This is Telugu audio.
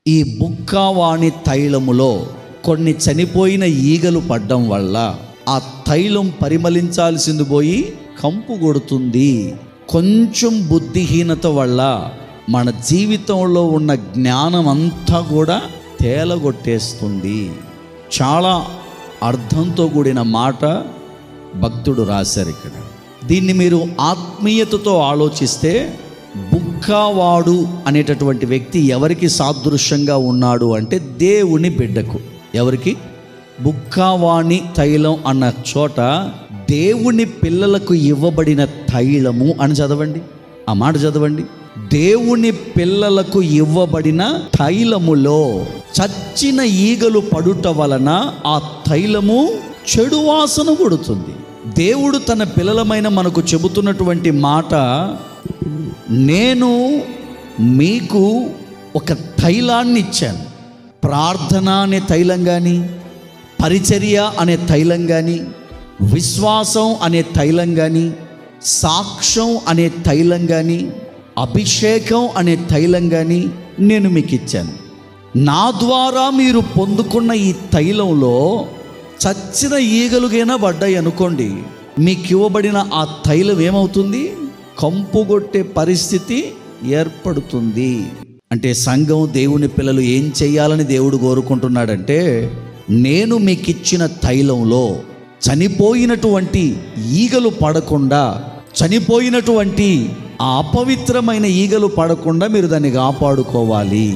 ఈ బుక్కావాణి తైలములో కొన్ని చనిపోయిన ఈగలు పడ్డం వల్ల ఆ తైలం పరిమళించాల్సింది పోయి కంపు కొడుతుంది. కొంచెం బుద్ధిహీనత వల్ల మన జీవితంలో ఉన్న జ్ఞానం అంతా కూడా తేలగొట్టేస్తుంది. చాలా అర్థంతో కూడిన మాట భక్తుడు రాశారు ఇక్కడ. దీన్ని మీరు ఆత్మీయతతో ఆలోచిస్తే బుక్కావాడు అనేటటువంటి వ్యక్తి ఎవరికి సాదృశ్యంగా ఉన్నాడు అంటే దేవుని బిడ్డకు. ఎవరికి? బుక్కావాణి తైలం అన్న చోట దేవుని పిల్లలకు ఇవ్వబడిన తైలము అని చదవండి. ఆ మాట చదవండి. దేవుని పిల్లలకు ఇవ్వబడిన తైలములో చచ్చిన ఈగలు పడుట వలన ఆ తైలము చెడు వాసన కొడుతుంది. దేవుడు తన పిల్లలమైన మనకు చెబుతున్నటువంటి మాట, నేను మీకు ఒక తైలాన్ని ఇచ్చాను. ప్రార్థన అనే తైలం కానీ, పరిచర్య అనే తైలం కానీ, విశ్వాసం అనే తైలం కానీ, సాక్ష్యం అనే తైలం కానీ, అభిషేకం అనే తైలం కానీ నేను మీకు ఇచ్చాను. నా ద్వారా మీరు పొందుకున్న ఈ తైలంలో చచ్చిన ఈగలుగైనా పడ్డాయి అనుకోండి, మీకు ఇవ్వబడిన ఆ తైలం ఏమవుతుంది? కంపుగొట్టే పరిస్థితి ఏర్పడుతుంది. అంటే సంఘం, దేవుని పిల్లలు ఏం చేయాలని దేవుడు కోరుకుంటున్నాడంటే, నేను మీకు ఇచ్చిన తైలంలో చనిపోయినటువంటి ఈగలు పడకుండా, చనిపోయినటువంటి ఆ అపవిత్రమైన ఈగలు పడకుండా మీరు దాన్ని కాపాడుకోవాలి.